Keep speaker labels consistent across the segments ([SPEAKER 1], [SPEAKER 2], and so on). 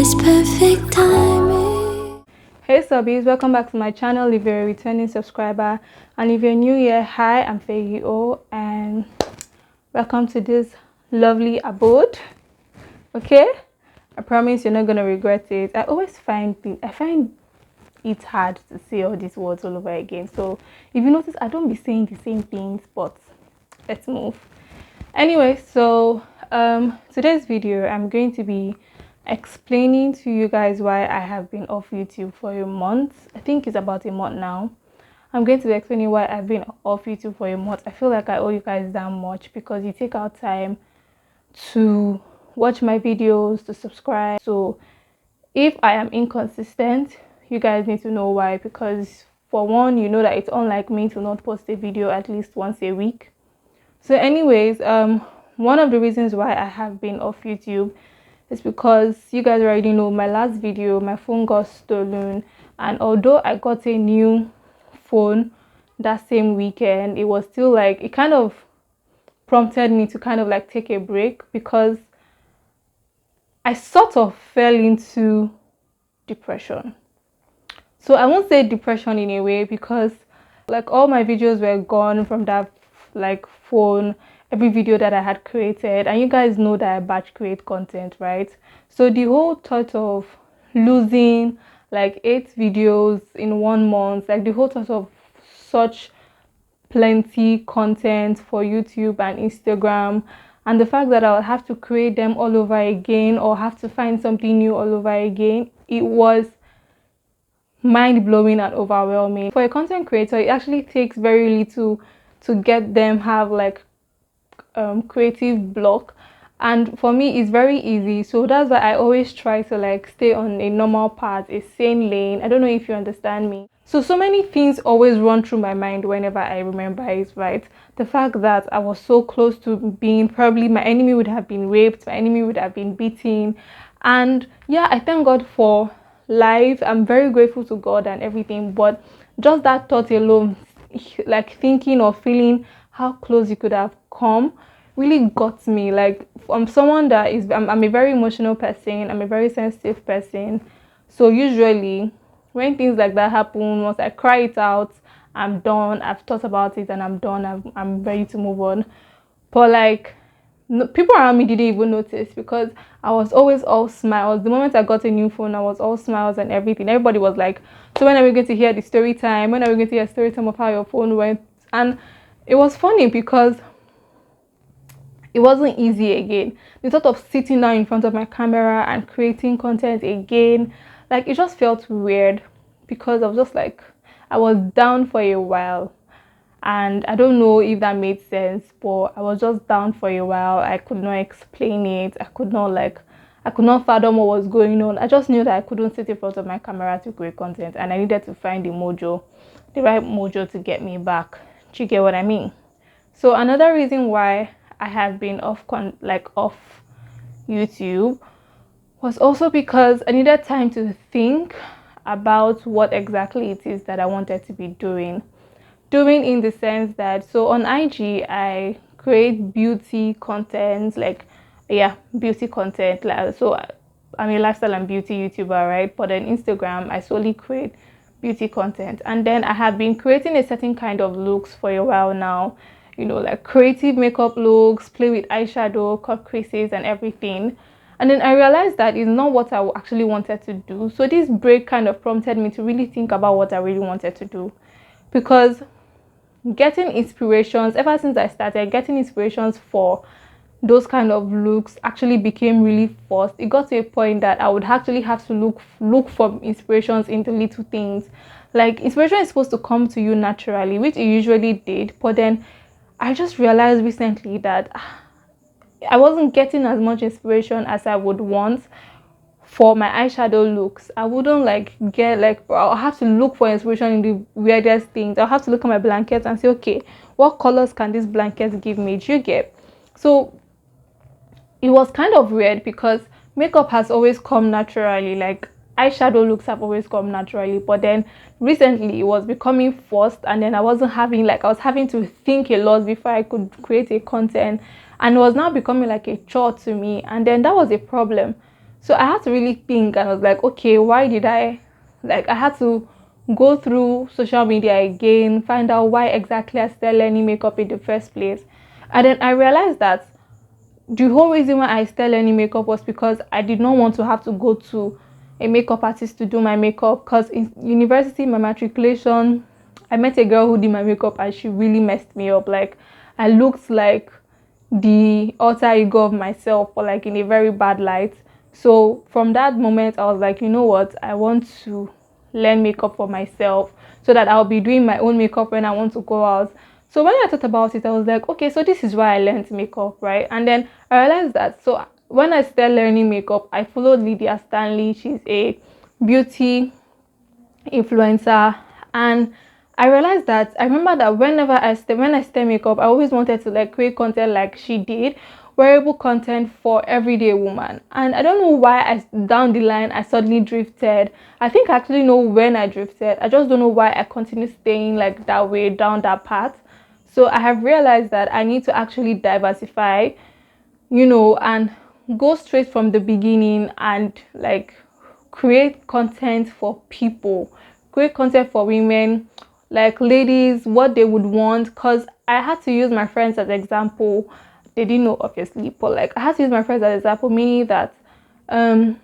[SPEAKER 1] is perfect timing.
[SPEAKER 2] Hey subbies, welcome back to my channel if you're a returning subscriber, and if you're new here, hi, I'm Fegio and welcome to this lovely abode. Okay, I promise you're not gonna regret it. I always find it hard to say all these words all over again, so if you notice I don't be saying the same things, but let's move. Anyway, so today's video I'm going to be explaining to you guys why I have been off YouTube for a month. I think it's about a month now. I'm going to be explaining why I've been off YouTube for a month. I feel like I owe you guys that much because you take out time to watch my videos, to subscribe. So if I am inconsistent, you guys need to know why, because for one, you know that it's unlike me to not post a video at least once a week. So anyways, one of the reasons why I have been off YouTube is because you guys already know my last video, my phone got stolen, and although I got a new phone that same weekend, it was still like, it kind of prompted me to kind of like take a break because I sort of fell into depression. So I won't say depression in a way because like all my videos were gone from that like phone, every video that I had created, and you guys know that I batch create content, right? So the whole thought of losing like 8 videos in 1 month, like the whole thought of such plenty content for YouTube and Instagram, and the fact that I would have to create them all over again or have to find something new all over again, it was mind-blowing and overwhelming. For a content creator, it actually takes very little to get them have like creative block, and for me it's very easy. So that's why I always try to like stay on a normal path, a sane lane. I don't know if you understand me. So many things always run through my mind whenever I remember it, right? The fact that I was so close to being, probably my enemy would have been raped, my enemy would have been beaten, and yeah, I thank God for life. I'm very grateful to God and everything, but just that thought alone, like thinking or feeling how close you could have come, really got me. Like I'm someone that is, I'm a very emotional person, I'm a very sensitive person, so usually when things like that happen, once I cry it out, I'm done. I've thought about it and I'm done. I'm ready to move on. But like no, people around me didn't even notice because I was always all smiles. The moment I got a new phone, I was all smiles and everything. Everybody was like, so when are we going to hear the story time? When are we going to hear a story time of how your phone went? And it was funny because it wasn't easy again. The thought of sitting down in front of my camera and creating content again, like it just felt weird because I was just like, I was down for a while. And I don't know if that made sense, but I was just down for a while. I could not explain it. I could not fathom what was going on. I just knew that I couldn't sit in front of my camera to create content, and I needed to find the right mojo to get me back. Do you get what I mean? So another reason why I have been off YouTube was also because I needed time to think about what exactly it is that I wanted to be doing in the sense that, so on IG I create beauty content, like beauty content, like, so I'm a lifestyle and beauty YouTuber, right? But on Instagram I solely create beauty content, and then I have been creating a certain kind of looks for a while now, you know, like creative makeup looks, play with eyeshadow, cut creases and everything. And then I realized that is not what I actually wanted to do. So this break kind of prompted me to really think about what I really wanted to do, because getting inspirations, ever since I started getting inspirations for those kind of looks, actually became really forced. It got to a point that I would actually have to look for inspirations into little things. Like inspiration is supposed to come to you naturally, which it usually did, but then I just realized recently that I wasn't getting as much inspiration as I would want for my eyeshadow looks. I wouldn't like get like, I'll have to look for inspiration in the weirdest things. I'll have to look at my blankets and say, okay, what colors can this blanket give me? Do you get? So it was kind of weird because makeup has always come naturally, like eyeshadow looks have always come naturally, but then recently it was becoming forced, and then I was having to think a lot before I could create a content, and it was now becoming like a chore to me, and then that was a problem. So I had to really think, and I was like, okay, why did I, like, I had to go through social media again, find out why exactly I started learning makeup in the first place. And then I realized that the whole reason why I started learning makeup was because I did not want to have to go to a makeup artist to do my makeup. Because in university, my matriculation, I met a girl who did my makeup and she really messed me up. Like, I looked like the alter ego of myself, or like in a very bad light. So from that moment, I was like, you know what, I want to learn makeup for myself so that I'll be doing my own makeup when I want to go out. So when I thought about it, I was like, okay, so this is why I learned makeup, right? And then I realized that, so when I started learning makeup, I followed Lydia Stanley. She's a beauty influencer, and I realized that, I remember that whenever when I start makeup, I always wanted to like create content like she did, wearable content for everyday woman. And I don't know why down the line I suddenly drifted. I think I actually know when I drifted. I just don't know why I continue staying like that way down that path. So I have realized that I need to actually diversify, and go straight from the beginning and like create content for people, create content for women, like ladies, what they would want. Because I had to use my friends as example. They didn't know, obviously, but like I had to use my friends as example, meaning that um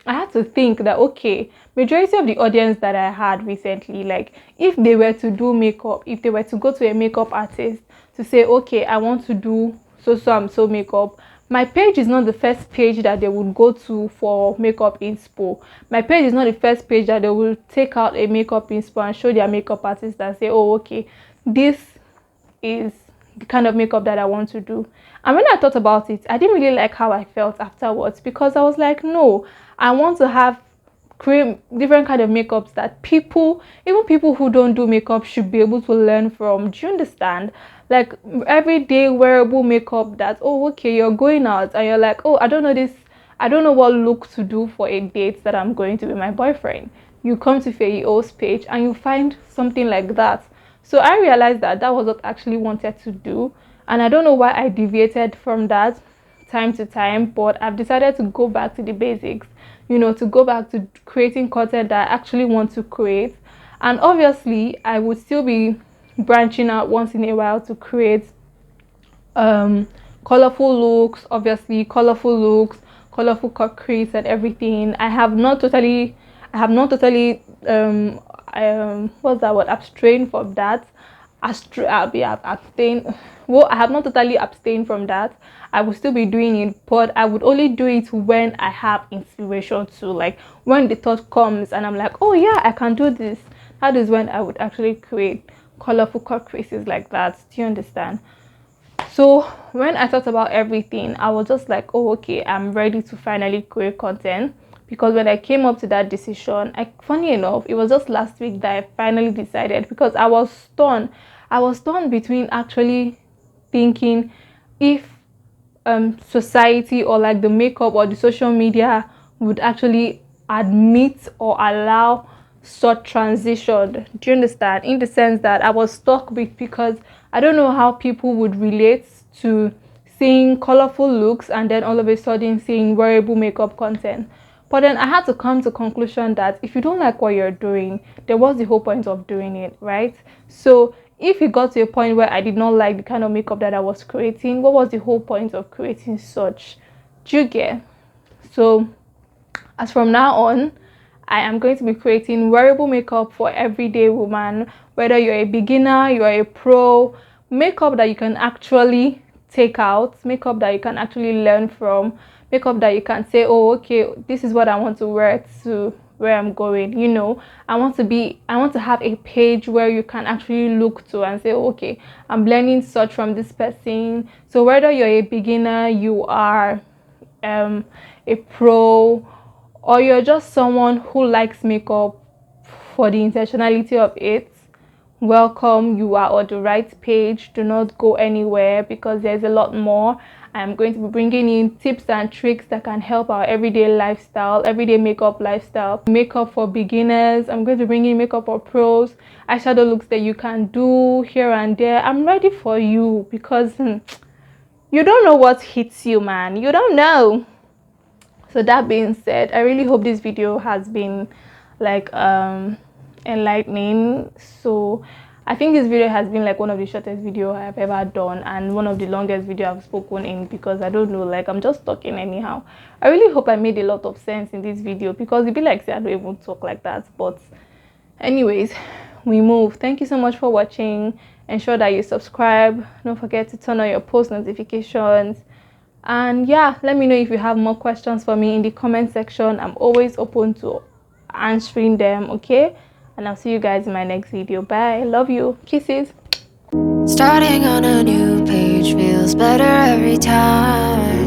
[SPEAKER 2] I had to think that, okay, majority of the audience that I had recently, like if they were to do makeup, if they were to go to a makeup artist to say, okay, I want to do and so makeup, my page is not the first page that they would go to for makeup inspo. My page is not the first page that they will take out a makeup inspo and show their makeup artist and say, oh, okay, this is the kind of makeup that I want to do. And when I thought about it, I didn't really like how I felt afterwards, because I was like, no, I want to have create different kind of makeups that people, even people who don't do makeup, should be able to learn from. Do you understand? Like everyday wearable makeup that, oh, okay, you're going out and you're like, oh, I don't know this, I don't know what look to do for a date that I'm going to with my boyfriend. You come to Feyo's page and you find something like that. So I realized that that was what I actually wanted to do, and I don't know why I deviated from that time to time, but I've decided to go back to the basics, to go back to creating content that I actually want to create. And obviously I would still be branching out once in a while to create colorful looks, obviously colorful cut crease and everything. I have not totally what's that word, abstain from that. I'll be abstain. Well, I have not totally abstained from that. I will still be doing it, but I would only do it when I have inspiration to, like when the thought comes and I'm like, oh yeah, I can do this. That is when I would actually create colorful cut creases like that. Do you understand? So when I thought about everything, I was just like, oh, okay, I'm ready to finally create content. Because when I came up to that decision, funny enough, it was just last week that I finally decided, because I was stunned. I was torn between actually thinking if society, or like the makeup or the social media, would actually admit or allow such transition. Do you understand? In the sense that I was stuck with, because I don't know how people would relate to seeing colorful looks and then all of a sudden seeing wearable makeup content. But then I had to come to conclusion that if you don't like what you're doing, then what's the whole point of doing it, right? So if it got to a point where I did not like the kind of makeup that I was creating, what was the whole point of creating such? Do you get? So as from now on, I am going to be creating wearable makeup for everyday woman, whether you're a beginner, you're a pro, makeup that you can actually take out, makeup that you can actually learn from, makeup that you can say, oh, okay, this is what I want to wear to where I'm going. I want to have a page where you can actually look to and say, oh, okay, I'm learning such from this person. So whether you're a beginner, you are a pro, or you're just someone who likes makeup for the intentionality of it, welcome. You are on the right page. Do not go anywhere, because there's a lot more. I'm going to be bringing in tips and tricks that can help our everyday lifestyle, everyday makeup lifestyle, makeup for beginners. I'm going to bring in makeup for pros, eyeshadow looks that you can do here and there. I'm ready for you, because you don't know what hits you, man. You don't know. So that being said, I really hope this video has been like enlightening. So I think this video has been like one of the shortest video I've ever done and one of the longest video I've spoken in, because I don't know, like I'm just talking anyhow. I really hope I made a lot of sense in this video, because it'd be like, say, I don't even talk like that. But anyways, we move. Thank you so much for watching. Ensure that you subscribe. Don't forget to turn on your post notifications. And yeah, let me know if you have more questions for me in the comment section. I'm always open to answering them. Okay, and I'll see you guys in my next video. Bye. Love you. Kisses.
[SPEAKER 1] Starting on a new page feels better every time.